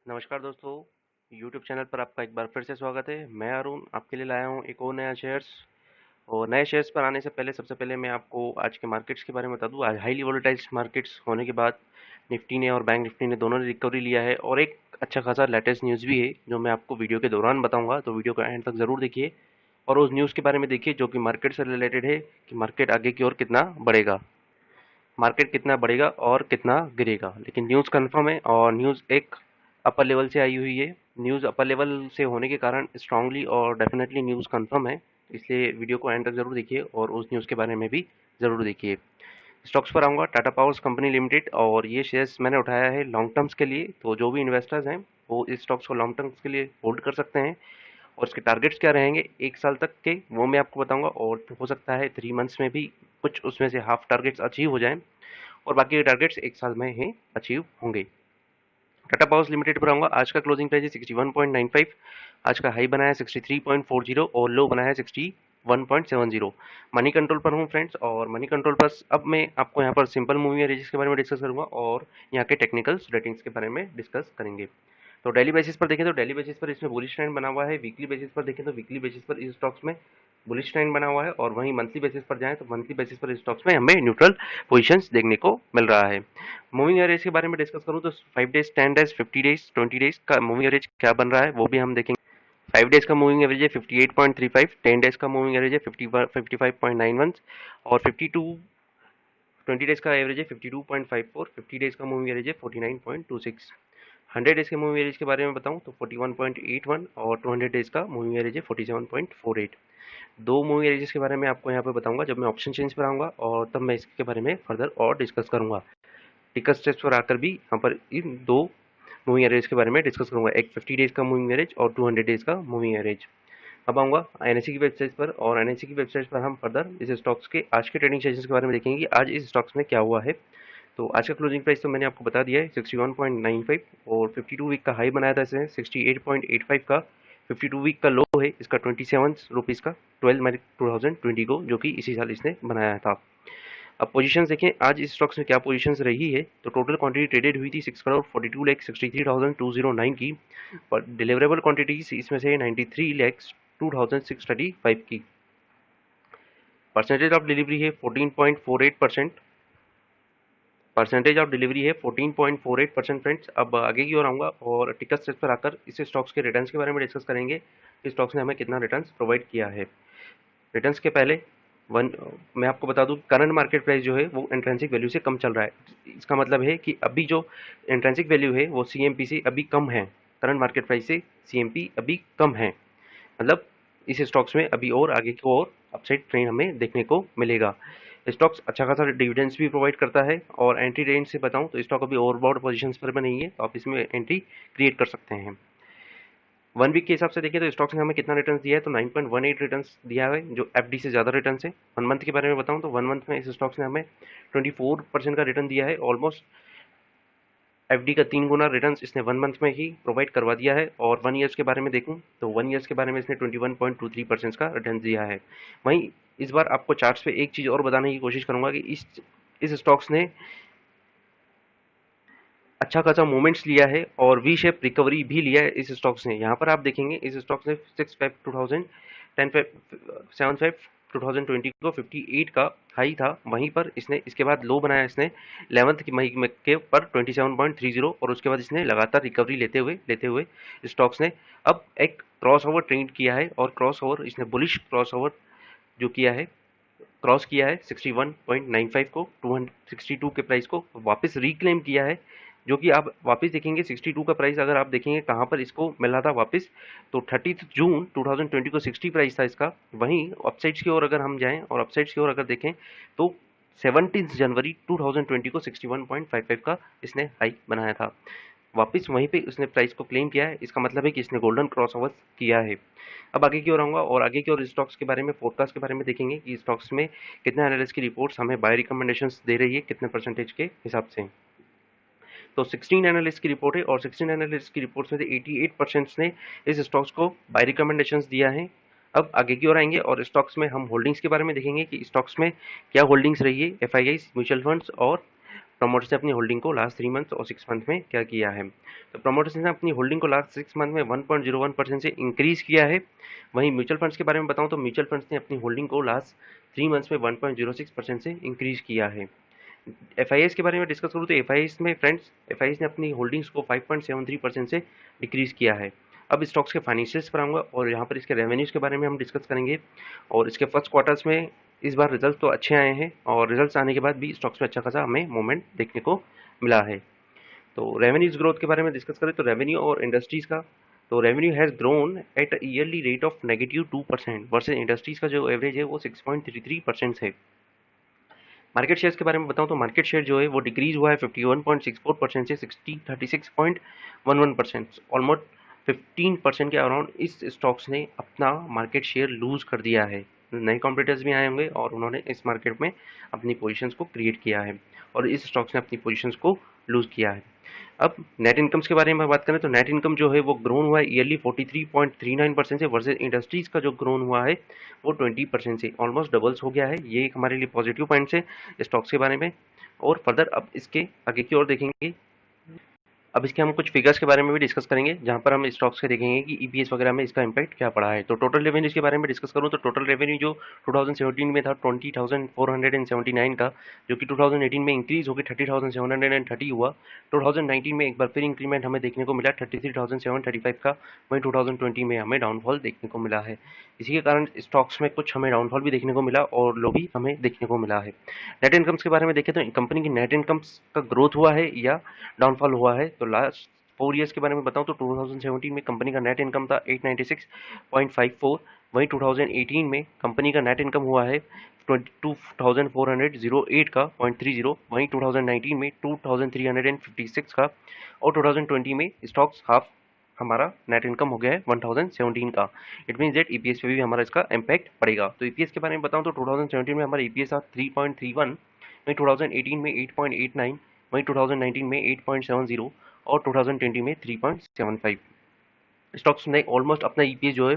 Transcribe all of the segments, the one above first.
नमस्कार दोस्तों, YouTube channel पर आपका एक बार फिर से स्वागत है। मैं अरुण आपके लिए लाया हूँ एक और नया शेयर्स। और नए शेयर्स पर आने से पहले सबसे पहले मैं आपको आज के मार्केट्स के बारे में बता दूँ। आज हाईली वोलेटाइल मार्केट्स होने के बाद निफ्टी ने और बैंक निफ्टी ने दोनों ने रिकवरी लिया है और एक अच्छा खासा लेटेस्ट न्यूज़ भी है जो मैं आपको वीडियो के दौरान बताऊँगा, तो वीडियो का एंड तक ज़रूर देखिए और उस न्यूज़ के बारे में देखिए जो कि मार्केट से रिलेटेड है कि मार्केट आगे की ओर कितना बढ़ेगा, मार्केट कितना बढ़ेगा और कितना गिरेगा। लेकिन न्यूज़ कंफर्म है और न्यूज़ एक अपर लेवल से आई हुई है। न्यूज़ अपर लेवल से होने के कारण स्ट्रांगली और डेफिनेटली न्यूज़ कंफर्म है, इसलिए वीडियो को एंड तक जरूर देखिए और उस न्यूज़ के बारे में भी ज़रूर देखिए। स्टॉक्स पर आऊँगा, टाटा पावर्स कंपनी लिमिटेड, और ये शेयर्स मैंने उठाया है लॉन्ग टर्म्स के लिए। तो जो भी इन्वेस्टर्स हैं वो इस स्टॉक्स को लॉन्ग टर्म्स के लिए होल्ड कर सकते हैं और इसके टारगेट्स क्या रहेंगे एक साल तक के वो मैं आपको बताऊंगा, और हो सकता है 3 मंथ्स में भी कुछ उसमें से हाफ टारगेट्स अचीव हो जाएं और बाकी के टारगेट्स एक साल में ही अचीव होंगे। टाटा पावर्स लिमिटेड पर आऊंगा। आज का क्लोजिंग प्राइस है 61.95। आज का हाई बनाया है 63.40 और लो बनाया है 61.70। मनी कंट्रोल पर हूँ फ्रेंड्स, और मनी कंट्रोल पर अब मैं आपको यहाँ पर सिंपल मूविंग एवरेजेस के बारे में डिस्कस करूंगा और यहाँ के टेक्निकल रेटिंग्स के बारे में डिस्कस करेंगे। तो डेली बेसिस पर देखें तो डेली बेसिस पर इसमें बुलिश ट्रेंड बना हुआ है। वीकली बेसिस पर देखें तो वीकली बेसिस पर इस स्टॉक्स में बुलिश ट्रेंड बना हुआ है और वहीं मंथली बेसिस पर जाएं तो मंथली बेसिस पर इस स्टॉक्स में हमें न्यूट्रल पोजीशंस देखने को मिल रहा है। मूविंग एवरेज के बारे में डिस्कस करूं तो 5 डेज, 10 डेज, 50 डेज, 20 डेज का मूविंग एवरेज क्या बन रहा है वो भी हम देखेंगे। 5 डेज का मूविंग एवरेज है 58.35, 10 डेज का मूविंग एवरेज है 55.91 और 20 डेज का एवरेज है 52.54, 50 डेज का मूविंग एवरेज है 49.26। 100 डेज के मूविंग एवरेज के बारे में बताऊं तो 41.81 और 200 डेज का मूविंग एवरेज है 47.48। दो मूविंग एवरेजेस के बारे में आपको यहाँ पे बताऊंगा जब मैं ऑप्शन चेंज पर आऊंगा और तब मैं इसके बारे में फर्दर और डिस्कस करूंगा। टिकट स्टेप्स पर आकर भी यहाँ पर इन दो मूविंग एवरेज के बारे में डिस्कस करूंगा, एक 50 डेज का मूविंग एवरेज और 200 डेज का मूविंग एवरेज। अब आऊंगा एनएससी की वेबसाइट पर, और एनएससी की वेबसाइट पर हम फर्दर इस स्टॉक्स के आज के ट्रेडिंग सेशंस के बारे में देखेंगे कि आज इस स्टॉक्स में क्या हुआ है। तो आज का क्लोजिंग प्राइस तो मैंने आपको बता दिया है 61.95 और 52 वीक का हाई बनाया था इसने 68.85 का। 52 वीक का लो है इसका 27 रुपीज़ का 12 मई 2020 को, जो कि इसी साल इसने बनाया था। अब पोजीशंस देखें आज इस स्टॉक्स में क्या पोजीशंस रही है। तो टोटल क्वांटिटी ट्रेडेड हुई थी 6,42,63,209 की, पर डिलीवरेबल क्वांटिटीज इसमें से 93,02,635 की। परसेंटेज ऑफ डिलीवरी है 14.48%। परसेंटेज ऑफ डिलीवरी है 14.48% फ्रेंड्स। अब आगे की ओर आऊँगा और टिकट स्टेज पर आकर इस स्टॉक्स के रिटर्न्स के बारे में डिस्कस करेंगे। इस स्टॉक्स ने हमें कितना रिटर्न्स प्रोवाइड किया है। रिटर्न्स के पहले वन मैं आपको बता दूं करंट मार्केट प्राइस जो है वो इंट्रिंसिक वैल्यू से कम चल रहा है। इसका मतलब है कि अभी जो इंट्रिंसिक वैल्यू है वो सीएमपी से अभी कम है, करंट मार्केट प्राइस से सीएमपी अभी कम है। मतलब इस स्टॉक्स में अभी और आगे की ओर अपसाइड ट्रेंड हमें देखने को मिलेगा। स्टॉक्स अच्छा खासा डिविडेंड्स भी प्रोवाइड करता है, और एंट्री रेंज से बताऊं तो स्टॉक अभी ओवरबॉट पोजीशंस पर भी नहीं है, तो आप इसमें एंट्री क्रिएट कर सकते हैं। 1 वीक के हिसाब से देखिए तो स्टॉक्स ने हमें कितना रिटर्न दिया है, तो 9.18 रिटर्न दिया है जो एफडी से ज़्यादा रिटर्न है। 1 मंथ के बारे में बताऊं तो 1 मंथ में इस स्टॉक्स ने हमें 24% का रिटर्न दिया है। ऑलमोस्ट एफडी का 3 गुना रिटर्न इसने 1 मंथ में ही प्रोवाइड करवा दिया है। और 1 ईयर्स के बारे में देखूं तो 1 ईयर्स के बारे में इसने 21.23% का रिटर्न दिया है। वहीं इस बार आपको चार्ट्स पे एक चीज़ और बताने की कोशिश करूंगा कि इस स्टॉक्स ने अच्छा खासा मूवमेंट्स लिया है और वी शेप रिकवरी भी लिया है इस स्टॉक्स ने। यहाँ पर आप देखेंगे इस स्टॉक्स ने 6/5/2020 को 58 का हाई था, वहीं पर इसने इसके बाद लो बनाया इसने 11 की मई के पर 27.30, और उसके बाद इसने लगातार रिकवरी लेते हुए स्टॉक्स ने अब एक क्रॉस ओवर ट्रेंड किया है, और क्रॉस ओवर इसने बुलिश क्रॉस ओवर जो किया है, क्रॉस किया है 61.95 को 262 के प्राइस को वापस रिक्लेम किया है। जो कि आप वापस देखेंगे 62 का प्राइस, अगर आप देखेंगे कहाँ पर इसको मिला था वापस, तो 30 जून 2020 को 60 प्राइस था इसका। वहीं अपसाइड्स की ओर अगर हम जाएं और अपसाइड्स की ओर अगर देखें तो 17 जनवरी 2020 को 61.55 का इसने हाई बनाया था। वापस वहीं पे उसने प्राइस को क्लेम किया है, इसका मतलब है कि इसने गोल्डन क्रॉस ओवर किया है। अब आगे की ओर आऊँगा और आगे की ओर स्टॉक्स के बारे में, फोरकास्ट के बारे में देखेंगे कि स्टॉक्स में कितने एनालिस्ट की रिपोर्ट्स हमें बाय रिकमेंडेशंस दे रही है, कितने परसेंटेज के हिसाब से। तो 16 एनालिस्ट की रिपोर्ट है और 16 एनालिस्ट की रिपोर्ट्स में से 88% ने इस स्टॉक्स को बाय रिकमेंडेशंस दिया है। अब आगे की ओर आएंगे और स्टॉक्स में हम होल्डिंग्स के बारे में देखेंगे कि स्टॉक्स में क्या होल्डिंग्स रही है, एफआईआई, म्यूचुअल फंड्स और प्रमोटर्स ने अपनी होल्डिंग को लास्ट 3 मंथ और 6 मंथ में क्या किया है। तो प्रमोटर्स ने अपनी होल्डिंग को लास्ट 6 मंथ में 1.01% से इंक्रीज किया है। वहीं म्यूचुअल फंड्स के बारे में बताऊं तो म्यूचुअल फंड्स ने अपनी होल्डिंग को लास्ट 3 मंथ्स में 1.06% से इंक्रीज किया है। एफआईएस के बारे में डिस्कस करूँ तो एफआईएस में फ्रेंड्स, एफआईएस ने अपनी होल्डिंग्स को 5.73% से डिक्रीज किया है। अब स्टॉक्स के फाइनेंशियल्स पर आऊँगा और यहाँ पर इसके रेवेन्यूज़ के बारे में हम डिस्कस करेंगे। और इसके फर्स्ट क्वार्टर्स में इस बार रिजल्ट तो अच्छे आए हैं और रिजल्ट्स आने के बाद भी स्टॉक्स में अच्छा खासा हमें मूवमेंट देखने को मिला है। तो रेवेन्यूज ग्रोथ के बारे में डिस्कस करें तो रेवेन्यू और इंडस्ट्रीज का, तो revenue has grown at a yearly rate of -2% versus industries का जो एवरेज है वो 6.33% है। मार्केट शेयर्स के बारे में बताऊं तो मार्केट शेयर जो है वो डिक्रीज हुआ है 51.64% से 36.11%, ऑलमोस्ट 15% के अराउंड इस स्टॉक्स ने अपना मार्केट शेयर लूज कर दिया है। नए कॉम्पिटिटर्स भी आए होंगे और उन्होंने इस मार्केट में अपनी पोजीशंस को क्रिएट किया है और इस स्टॉक्स ने अपनी पोजीशंस को लूज किया है। अब नेट इनकम्स के बारे में बात करें तो नेट इनकम जो है वो ग्रोन हुआ है ईयरली 43.39% से वर्सेज इंडस्ट्रीज का जो ग्रोन हुआ है वो 20% से, ऑलमोस्ट डबल्स हो गया है। ये एक हमारे लिए पॉजिटिव पॉइंट्स है स्टॉक्स के बारे में। और फर्दर अब इसके आगे की ओर देखेंगे। अब इसके हम कुछ फिगर्स के बारे में भी डिस्कस करेंगे जहां पर हम स्टॉक्स के देखेंगे कि ईपीएस वगैरह में इसका इम्पैक्ट क्या पड़ा है। तो टोटल रेवेन्यूज के बारे में डिस्कस करूं तो टोटल रेवेन्यू जो 2017 में था 20,479 का, जो कि 2018 में इंक्रीज होकर 30,730 हुआ। 2019 में एक बार फिर इंक्रीमेंट हमें देखने को मिला 33,735 का। वहीं 2020 में हमें डाउनफॉल देखने को मिला है। इसी के कारण स्टॉक्स में कुछ हमें डाउनफॉल भी देखने को मिला और लो भी हमें देखने को मिला है। नेट इनकम्स के बारे में देखें तो कंपनी की नेट इनकम्स का ग्रोथ हुआ है या डाउनफॉल हुआ है। तो लास्ट 4 ईयर्स के बारे में बताऊं तो 2017 में कंपनी का नेट इनकम था 896.54। वहीं 2018 में कंपनी का नेट इनकम हुआ है 22,408 का 0.30। वहीं 2019 में 2,356 का और 2020 में स्टॉक्स हाफ हमारा नेट इनकम हो गया है 1017 का। इट मीन दैट ईपीएस पे भी हमारा इसका इम्पैक्ट पड़ेगा। तो ईपीएस के बारे में बताऊं तो 2017 में हमारा ईपीएस था 3.31, वहीं 2018 में 8.89, वहीं 2019 में 8.70 और 2020 में 3.75। स्टॉक्स ने ऑलमोस्ट अपना ईपीएस जो है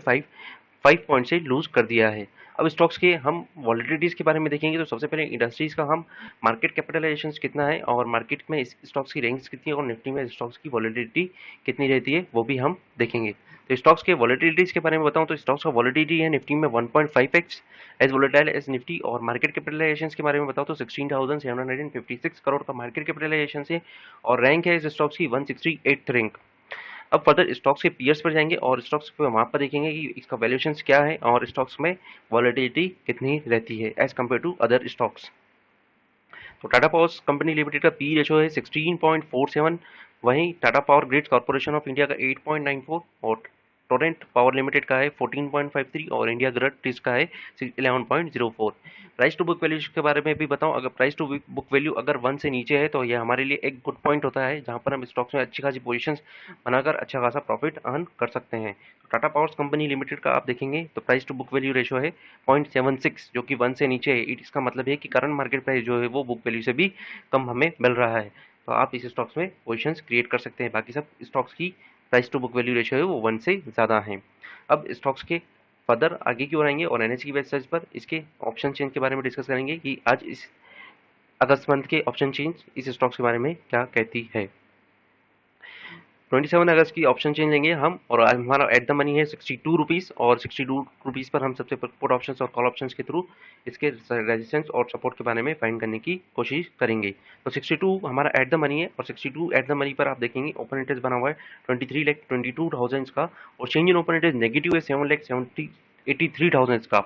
5 पॉइंट से लूज कर दिया है। अब स्टॉक्स के हम वॉलिटिलिटीज के बारे में देखेंगे तो सबसे पहले इंडस्ट्रीज का हम मार्केट कैपिटलाइजेशन कितना है और मार्केट में इस स्टॉक्स की रैंक्स कितनी है और निफ्टी में स्टॉक्स की वॉलिटिलिटी कितनी रहती है वो भी हम देखेंगे। तो स्टॉक्स के वॉलिटिलिटीज के बारे में बताऊं तो स्टॉक्स का वॉलिटिलिटी है निफ्टी में 1.5x as volatile as Nifty. और मार्केट कैपिटलाइजेशन के बारे में बताऊं तो 16,756 करोड़ का मार्केट कैपिटलाइजेशन से और रैंक है इस स्टॉक्स की 168th रैंक। अब फर्दर स्टॉक्स के पीयर्स पर जाएंगे और स्टॉक्स पे वहाँ पर देखेंगे कि इसका वैल्यूएशन क्या है और स्टॉक्स में वॉलेटिलिटी कितनी रहती है as compare to other stocks. तो टाटा पावर कंपनी लिमिटेड का पी रेशो है 16.47, वहीं Tata power grid corporation of India का 8.94 और टोरेंट पावर लिमिटेड का है 14.53 और इंडिया ग्रिड का है 11.04। प्राइस टू बुक वैल्यू के बारे में भी बताऊं, अगर प्राइस टू बुक वैल्यू अगर 1 से नीचे है तो यह हमारे लिए एक गुड पॉइंट होता है जहां पर हम स्टॉक्स में अच्छी खासी पोजीशंस बनाकर अच्छा खासा प्रॉफिट अर्न कर सकते हैं। तो टाटा पावर कंपनी लिमिटेड का आप देखेंगे तो price to book value ratio है 0.76, जो कि 1 से नीचे है। इसका मतलब है कि करंट मार्केट प्राइस जो है वो बुक वैल्यू से भी कम हमें मिल रहा है। तो आप इस स्टॉक्स में पोजीशंस क्रिएट कर सकते हैं। बाकी सब स्टॉक्स की price to book value ratio है वो 1 से ज़्यादा है। अब स्टॉक्स के फर्दर आगे की ओर आएंगे और एनएसई की वेबसाइट पर इसके ऑप्शन चेंज के बारे में डिस्कस करेंगे कि आज इस अगस्त मंथ के ऑप्शन चेंज इस स्टॉक्स के बारे में क्या कहती है। 27 अगस्त की ऑप्शन चेंज लेंगे हम और आज हमारा एट द मनी है 62 रुपीज़ और 62 रुपीज़ पर हम सबसे पुट ऑप्शन और कॉल ऑप्शन के थ्रू इसके रेजिस्टेंस और सपोर्ट के बारे में फाइंड करने की कोशिश करेंगे। तो 62 हमारा एट द मनी है और 62 एट द मनी पर आप देखेंगे ओपन इंटरेस्ट बना हुआ है 23,22,000 का और change in open interest negative है 7,83,000 का।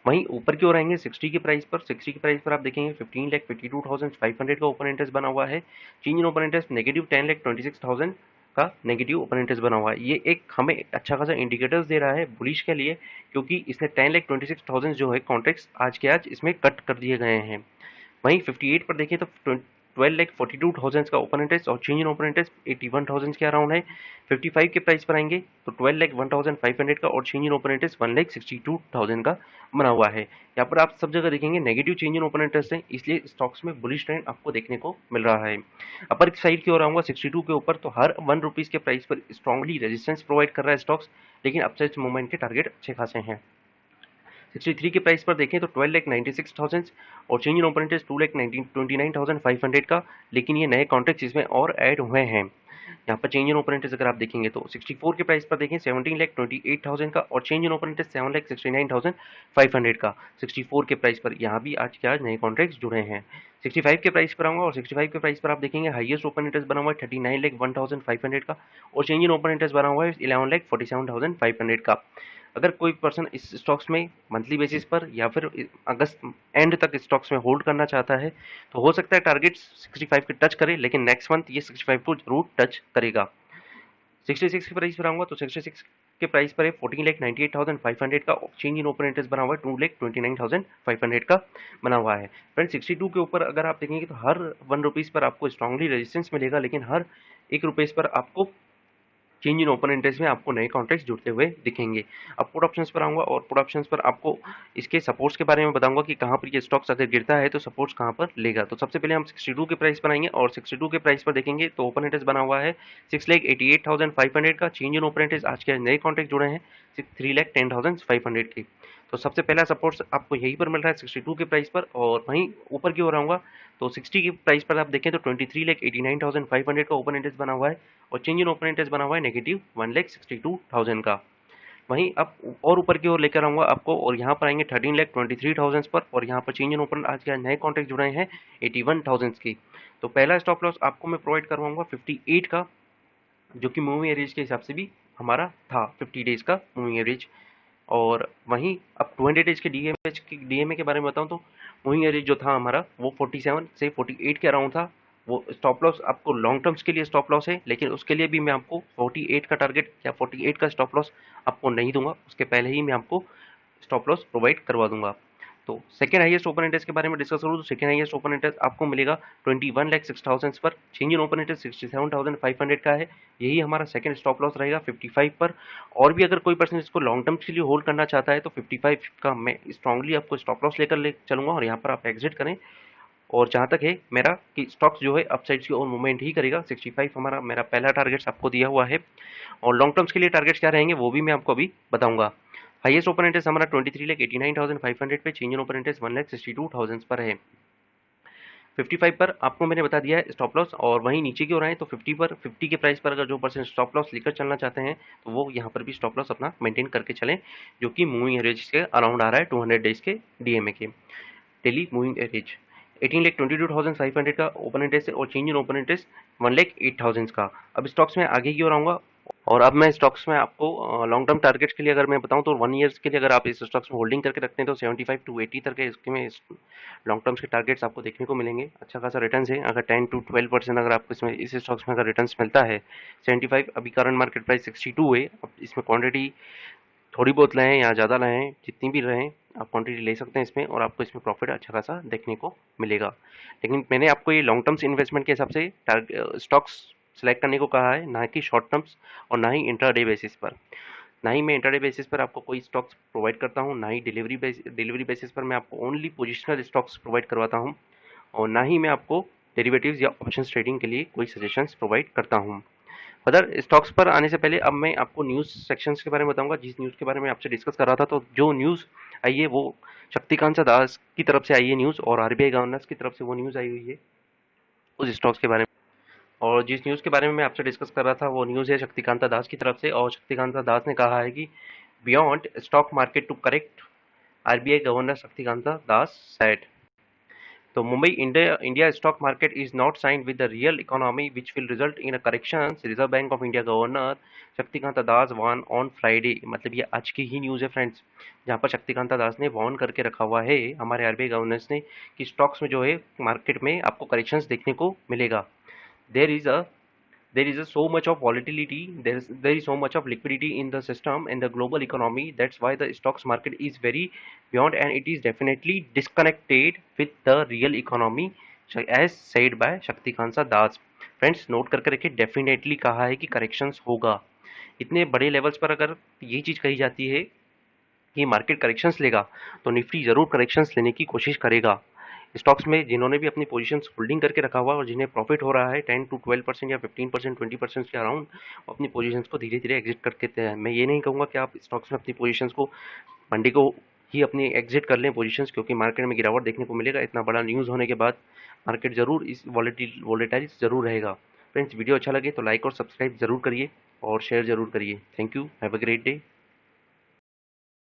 वहीं ऊपर की ओर आएंगे 60 के प्राइस पर आप देखेंगे 15,52,500 का ओपन इंटरेस्ट बना हुआ है। Change in open interest negative 10,26,000 का नेगेटिव ओपन इंटरेस्ट बना हुआ है। ये एक हमें अच्छा खासा इंडिकेटर्स दे रहा है बुलिश के लिए, क्योंकि इसने 10,26,000 जो है कॉन्ट्रैक्ट्स आज के आज इसमें कट कर दिए गए हैं। वहीं 58 पर देखें तो 12,42,000 का ओपन इंटरेस्ट और चेंज इन ओपन इंटरेस्ट 81,000 के अराउंड है। 55 के प्राइस पर आएंगे तो 12,01,500 का और चेंज इन ओपन इंटरेस्ट 1,62,000 का बना हुआ है। यहाँ पर आप सब जगह देखेंगे negative change in open interest है, इसलिए स्टॉक्स में बुलिश ट्रेंड आपको देखने को मिल रहा है। अपर साइड की ओर आऊंगा 62 के ऊपर तो हर 1 रुपीज़ के प्राइस पर स्ट्रांगली रेजिस्टेंस प्रोवाइड कर रहा है स्टॉक्स, लेकिन अपसाइड मूवमेंट के टारगेट अच्छे खासे हैं। 63 के प्राइस पर देखें तो 12,96,000 और चेंज इन ओपन इंटरेस्ट 2,29,500 का, लेकिन ये नए कॉन्ट्रैक्ट्स इसमें और ऐड हुए हैं। यहाँ पर चेंज इन ओपन इंटरेस्ट अगर आप देखेंगे तो 64 के प्राइस पर देखें 17,28,000 का और चेंज इन ओपन इंटरेस्ट 7,69,500 का 64 के प्राइस पर। यहाँ भी आज के आज नए कॉन्ट्रैक्ट्स जुड़े हैं। 65 के प्राइस पर आऊंगा और 65 के प्राइस पर आप देखेंगे हाईएस्ट ओपन इंटरेस्ट बना हुआ है 39,01,500 का और चेंज इन ओपन इंटरेस्ट बना हुआ है 11,47,500 का। अगर कोई पर्सन इस स्टॉक्स में मंथली बेसिस पर या फिर अगस्त एंड तक स्टॉक्स में होल्ड करना चाहता है तो हो सकता है टारगेट 65 के टच करे, लेकिन नेक्स्ट मंथ ये 65 को जरूर टच करेगा। 66 के प्राइस पर आऊंगा तो 66 के प्राइस पर है 14,98,500 का, चेंज इन ओपन इंटरेस्ट बना हुआ है 2,29,500 का बना हुआ है। फ्रेंड 62 के ऊपर अगर आप देखेंगे तो हर 1 रुपीज़ पर आपको स्ट्रांगली रेजिस्टेंस मिलेगा, लेकिन हर 1 रुपीज़ पर आपको चेंज इन ओपन इंटरेस्ट में आपको नए कॉन्ट्रैक्ट्स जुड़ते हुए दिखेंगे। अब पुट ऑप्शंस पर आऊंगा और पुट ऑप्शंस पर आपको इसके सपोर्ट्स के बारे में बताऊंगा कि कहां पर ये स्टॉक्स अगर गिरता है तो सपोर्ट्स कहां पर लेगा। तो सबसे पहले हम 62 के प्राइस पर आएंगे और 62 के प्राइस पर देखेंगे तो ओपन इंटरेस्ट बना हुआ है 6,88,500 का, चेंज इन ओपन इंटरेस्ट आज के नए कॉन्ट्रैक्ट जुड़े हैं 3,10,500 के। तो सबसे पहला सपोर्ट आपको यहीं पर मिल रहा है 62 के प्राइस पर, और वहीं ऊपर की ओर आऊंगा तो 60 की प्राइस पर आप देखें तो 23,89,500 का ओपन इंटरेस्ट बना हुआ है और चेंज इन ओपन इंटरेस्ट बना हुआ है नेगेटिव 1,62,000 का। वहीं अब और ऊपर की ओर लेकर आऊंगा आपको और यहाँ पर आएंगे 13,23,000 पर, और यहाँ पर चेंज इन ओपन आज के नए कॉन्ट्रैक्ट जुड़े हैं 81,000 की। तो पहला स्टॉप लॉस आपको मैं प्रोवाइड करवाऊंगा 58 का, जो कि मूविंग एवरेज के हिसाब से भी हमारा था 50 डेज का मूविंग एवरेज। और वहीं अब 200 डेज के डीएमए के बारे में बताऊं तो मूविंग एवरेज जो था हमारा वो 47 से 48 के अराउंड था। वो स्टॉप लॉस आपको लॉन्ग टर्म्स के लिए स्टॉप लॉस है, लेकिन उसके लिए भी मैं आपको 48 का टारगेट या 48 का स्टॉप लॉस आपको नहीं दूंगा, उसके पहले ही मैं आपको स्टॉप लॉस प्रोवाइड करवा दूंगा। तो सेकेंड हाईएस्ट ओपन इंटरेस्ट के बारे में डिस्कस करूँ तो सेकेंड हाईएस्ट ओपन इंटरेस्ट आपको मिलेगा 21,06,000 पर, चेंज इन ओपन इंटरेस्ट 67,500 का है। यही हमारा सेकंड स्टॉप लॉस रहेगा 55 पर। और भी अगर कोई पर्सन इसको लॉन्ग टर्म के लिए होल्ड करना चाहता है तो 55 का मैं स्ट्रांगली आपको स्टॉप लॉस लेकर ले चलूंगा और यहाँ पर आप एग्जिट करें। और जहाँ तक है मेरा कि स्टॉक्स जो है अपसाइड की ओर मूवमेंट ही करेगा, 65 हमारा मेरा पहला टारगेट्स आपको दिया हुआ है। और लॉन्ग टर्म्स के लिए टारगेट्स क्या रहेंगे वो भी मैं आपको अभी बताऊंगा। हाईएस्ट ओपन इंटरेस्ट हमारा 23,89,500 पे, चेंज इन ओपन इंटरेस्ट 1,62,000 पर है। 55 पर आपको मैंने बता दिया है स्टॉप लॉस, और वहीं नीचे की ओर आए तो 50 के प्राइस पर अगर जो पर्सन स्टॉप लॉस लेकर चलना चाहते हैं तो वो यहाँ पर भी स्टॉप लॉस अपना मेंटेन करके चलें, जो कि मूविंग एवरेज के अराउंड आ रहा है 200 डेज के डीएमए के डेली मूविंग एवरेज 18,22,500 का ओपन इंटरेस्ट है और चेंज इन ओपन इंटरेस्ट 1,08,000 का। अब स्टॉक्स में आगे की ओर आऊंगा और अब मैं स्टॉक्स में आपको लॉन्ग टर्म टारगेट्स के लिए अगर मैं बताऊं तो 1 ईयर्स के लिए अगर आप इस स्टॉक्स में होल्डिंग करके रखते हैं तो 75 टू 80 तक के इसके में लॉन्ग टर्म्स के टारगेट्स आपको देखने को मिलेंगे। अच्छा खासा रिटर्न है, अगर 10 टू 12% अगर आपको इसमें इस स्टॉक्स में अगर रिटर्न मिलता है। 75 अभी करंट मार्केट प्राइस 62 है। अब इसमें क्वांटिटी थोड़ी बहुत लाएं या ज़्यादा लाएं, जितनी भी रहें आप क्वांटिटी ले सकते हैं इसमें और आपको इसमें प्रॉफिट अच्छा खासा देखने को मिलेगा। लेकिन मैंने आपको ये लॉन्ग टर्म्स इन्वेस्टमेंट के हिसाब से स्टॉक्स सेलेक्ट करने को कहा है, ना कि शॉर्ट टर्म्स और ना ही इंट्राडे बेसिस पर। ना ही मैं इंट्राडे बेसिस पर आपको कोई स्टॉक्स प्रोवाइड करता हूँ, ना ही डिलीवरी बेसिस पर मैं आपको ओनली पोजिशनल स्टॉक्स प्रोवाइड करवाता हूँ, और ना ही मैं आपको डेरिवेटिव्स या ऑप्शन ट्रेडिंग के लिए कोई सजेशंस प्रोवाइड करता हूँ। अदर स्टॉक्स पर आने से पहले अब मैं आपको न्यूज़ सेक्शंस के बारे में बताऊंगा। जिस न्यूज़ के बारे में आपसे डिस्कस कर रहा था, तो जो न्यूज़ आई है वो शक्तिकांत दास की तरफ से आई है न्यूज़, और आरबीआई गवर्नर्स की तरफ से वो न्यूज़ आई हुई है उस स्टॉक्स के बारे में। और जिस न्यूज़ के बारे में मैं आपसे डिस्कस कर रहा था वो न्यूज़ है शक्तिकांता दास की तरफ से, और शक्तिकांता दास ने कहा है कि beyond stock market to correct, RBI governor Shaktikanta Das said. तो Mumbai India stock market is not synced with the real economy which will result in a correction, Reserve Bank of India governor Shaktikanta Das warn on Friday. मतलब ये आज की ही news है friends, जहाँ पर शक्तिकांता दास ने warn करके रखा हुआ है हमारे आरबीआई गवर्नर्स ने कि स्टॉक्स में जो है मार्केट में आपको करेक्शंस देखने को मिलेगा। there is a there is so much of volatility, there is so much of liquidity in the system in the global economy, that's why the stocks market is very beyond and it is definitely disconnected with the real economy as said by Shaktikanta Das. Friends note करके रखिए, definitely कहा है कि corrections होगा। इतने बड़े levels पर अगर ये चीज़ कही जाती है कि मार्केट करेक्शंस लेगा तो निफ्टी जरूर करेक्शंस लेने की कोशिश करेगा। स्टॉक्स में जिन्होंने भी अपनी पोजीशंस होल्डिंग करके रखा हुआ और जिन्हें प्रॉफिट हो रहा है 10 टू 12% या 15% 20% के अराउंड, अपनी पोजीशंस को धीरे धीरे एग्जिट करके हैं। मैं ये नहीं कहूँगा कि आप स्टॉक्स में अपनी पोजीशंस को मंडी को ही अपनी एग्जिट कर लें पोजीशंस, क्योंकि मार्केट में गिरावट देखने को मिलेगा। इतना बड़ा न्यूज़ होने के बाद मार्केट ज़रूर इस वॉलेटाइल ज़रूर रहेगा। फ्रेंड्स, वीडियो अच्छा लगे तो लाइक और सब्सक्राइब ज़रूर करिए और शेयर ज़रूर करिए। Thank you, have a great day.